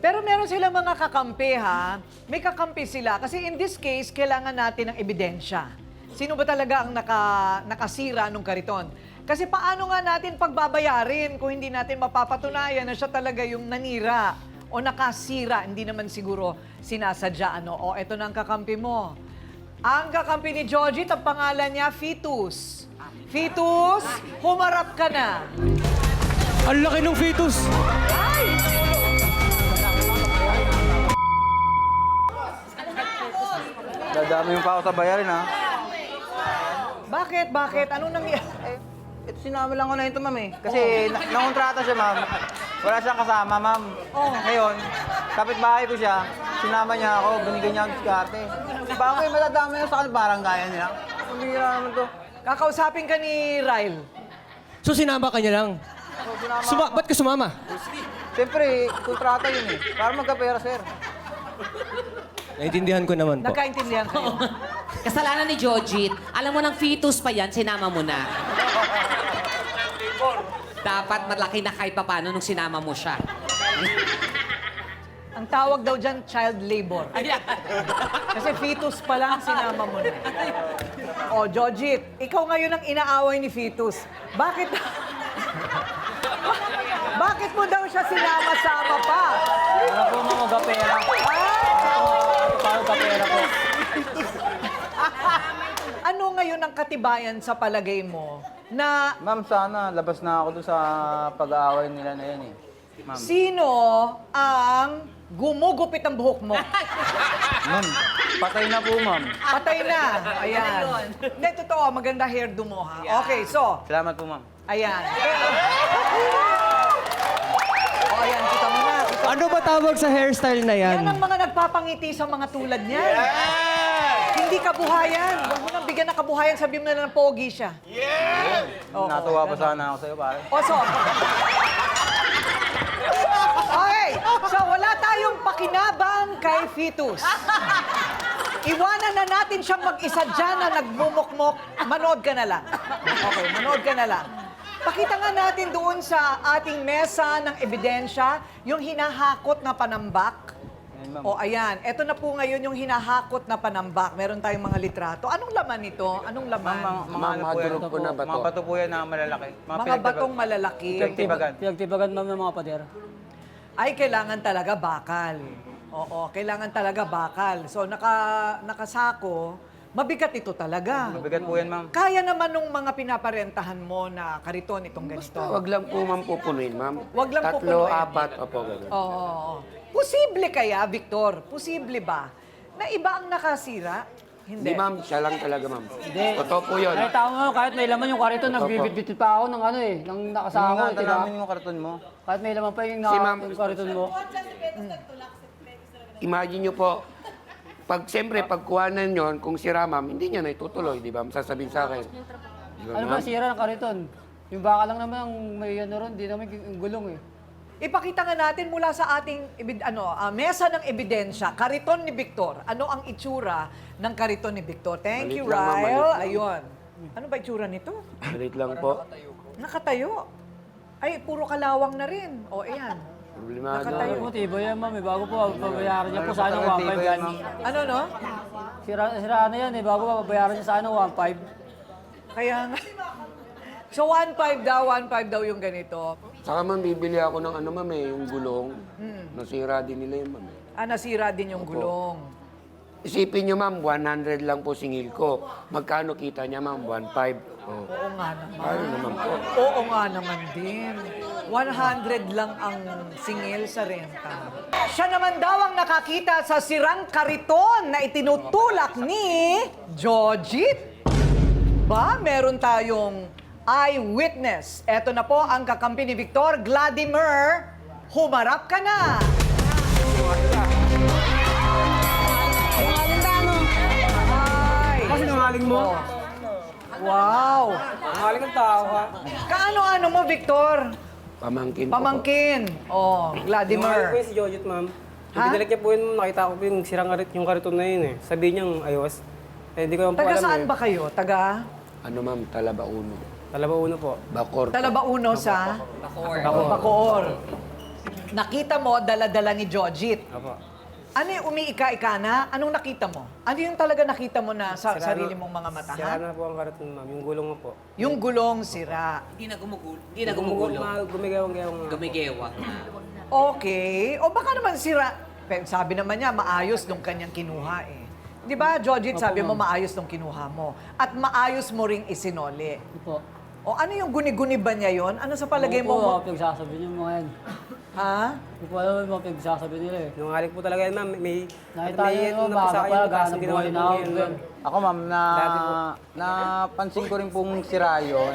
Pero meron silang mga kakampi, ha? May kakampi sila. Kasi in this case, kailangan natin ng ebidensya. Sino ba talaga ang nakasira nung kariton? Kasi paano nga natin pagbabayarin kung hindi natin mapapatunayan na siya talaga yung nanira o nakasira? Hindi naman siguro sinasadya, ano? O, eto na ang kakampi mo. Ang kakampi ni Jojit, ang pangalan niya, Fetus. Fetus, humarap ka na. Ang laki ng fetus! Dadami yung pa ako sa bayarin, ha? Bakit? Bakit? Anong nangyari? Ito sinama lang ko na ito, ma'am, eh. Kasi nakontrata siya, ma'am. Wala siyang kasama, ma'am. Ngayon, kapitbahay ko siya, sinama niya ako, binigyan niya ang diskarte. Bakit matadami na sa baranggayan niya? Ang bihira naman to. Kakausapin ka ni Ryle. So sinama ka niya lang? Ba't ka sumama? Siyempre, kontrata yun, eh. Para magkapera, sir. Naintindihan ko naman po. Nagkaintindihan kayo. Kasalanan ni Jojit. Alam mo ng fetus pa yan, sinama mo na. Dapat malaki na kahit papano nung sinama mo siya. Ang tawag daw dyan, child labor. Kasi fetus pa lang, sinama mo na. O, Jojit, ikaw ngayon ang inaaway ni fetus. Bakit? Bakit mo daw siya sinama-sama pa? Para po magkapera. Para magkapera po. Ano ngayon ang katibayan sa palagay mo na Ma'am, sana labas na ako doon sa pag-aaway nila na yan, eh. Ma'am. sino ang gumugupit ang buhok mo? Ma'am, patay na po, ma'am. Patay na. Ayan. Hindi, totoo. Maganda hairdo mo, ha? Okay, so, Salamat po, ma'am. ayan. O, ayan. Kita mo na. Kita mo Ano na. ba tawag sa hairstyle na yan? Yan ang mga nagpapangiti sa mga tulad niyan. Hindi kabuhayan. Huwag mo nang bigyan ng kabuhayan, sabihin mo na ng pogi siya. Oo, Natuwa pa ganun. sana ako sa'yo, pare. O, so. Okay, so wala tayong pakinabang kay Fetus. Iwanan na natin siyang mag-isa dyan na nagmumukmok. Manood ka na lang. Okay, manood ka na lang. Pakita nga natin doon sa ating mesa ng ebidensya, yung hinahakot na panambak. Ayan, ma'am. O ayan, eto na po ngayon yung hinahakot na panambak. Meron tayong mga litrato. Anong laman nito? Anong laman? Mga ano po yan? durog po na bato. Mga bato po yan na malalaki. Mga batong malalaki. Pinagtibagan. Pinagtibagan ma'am ng mga pader. Ay, kailangan talaga bakal. Oo, kailangan talaga bakal. So, nakasako, mabigat ito talaga. Mabigat po yan, ma'am. Kaya naman nung mga pinaparentahan mo na kariton itong ganito. Wag lang po ma'am pupunuin, ma'am. Wag lang Tatlo, pupunuin. apat, opo, gano'n. Oo. Posible kaya, Victor? Posible ba? Na iba ang nakasira? Hindi. Hindi ma'am, siya lang talaga ma'am. Totoo po yun. Ay, tao nga, kahit may laman yung karito, nagbibit-bit pa ako ng ano eh, ng nakasama ko, Nga, diba? dalamin mo karton mo. Kahit may laman pa yung, Si ma'am. yung kariton mo. Imagine nyo po, siyempre, pagkuhanan yon kung sira ma'am, hindi niya na itutuloy, di ba? Sasabihin sa akin. Di ba Ano ma'am? ba sira ng kariton? Yung baka lang naman ang may ano ron, di naman yung gulong eh. Ipakita nga natin mula sa ating mesa ng ebidensya, kariton ni Victor. Ano ang itsura ng kariton ni Victor? Thank Malit you, lang, ma'am, malit Ryle. lang. Ayun. Ano ba itsura nito? Malit lang po. Nakatayo. Ay, puro kalawang na rin. O, ayan. Problemado. Nakatayo. Ay, motibo yan ma'am, eh, bago po babayaran niya po Ano sana pa ng talagang 1.5 tibay, yan. ma'am? Ano, no? Sira na yan eh, bago babayaran niya sana 1.5. Kaya nga. So, 1.5 daw yung ganito. Saka ma'am, bibili ako ng ano ma'am eh, yung gulong. Nasira din nila yun ma'am eh. Nasira din yung gulong. Isipin nyo ma'am, 100 lang po singil ko. Magkano kita niya ma'am? 1.5. Oh. Oo nga naman. Paano naman po? Oo nga naman din. 100 lang ang singil sa renta. Siya naman daw ang nakakita sa sirang kariton na itinutulak ni Jojit. Ba, meron tayong eyewitness. Eto na po ang kakampi ni Victor, Vladimir. Humarap ka na. Ay. Kasi nangaling mo? Oh. Wow. Nangaling ang tao ha. Kaano-ano mo, Victor? Pamangkin ko po. Pamangkin. Oh, Vladimir. si Jojit, ma'am. Ha? Ibinalik niya po yun, nakita ko po yung sirang yung kariton na yun eh. Sabihin niyang ayos. Eh, hindi ko naman po Taga alam saan eh. ba kayo? Taga Ano ma'am, Talabauno. Talabauno po. Bacor. Talabauno sa Bacoor. Bacoor. Nakita mo, dala-dala ni Jojit. Opo. Ano yung umiika-ika na? Anong nakita mo? Ano yung talaga nakita mo na sa Sira sarili na- mong mga mata, Sira ha? na po ang kariton, ma'am. Yung gulong mo po. Yung gulong sira. Hindi na gumugulo. Hindi na gumugulo. Gumigawang-gawang nga. Gumigewang na. Okay. O baka naman sira. Pero sabi naman niya, maayos nung kanyang kinuha eh. Di ba, Jojit, sabi mo maayos nung kinuha mo. At maayos mo ring isinoli. Po. O ano yung guni-guni ba niya yon? Ano sa palagay Ano po, mo? pinagsasabi niyo mga yan. Ha? Hindi po alam yung mga pinagsasabi nila eh. Nungaling po talaga yan, ma'am. Nakita niyo yung baka pa, ganang buhay na ako. Ako ma'am, napansin ko rin pong sira yun.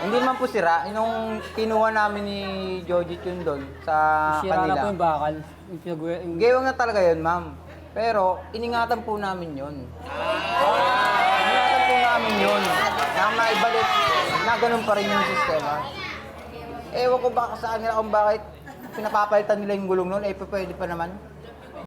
Hindi man po sira, yung kinuha namin ni Jojit yun doon sa Sira na po kanila. yung bakal. Yung yung Gewang na talaga yun, ma'am. Pero iningatan po namin yun. Iningatan po namin yun. Na maibalik na ganun pa rin yung sistema. Ewan ko baka sa kanila kung bakit pinapapalitan nila yung gulong noon, eh pwede pa naman.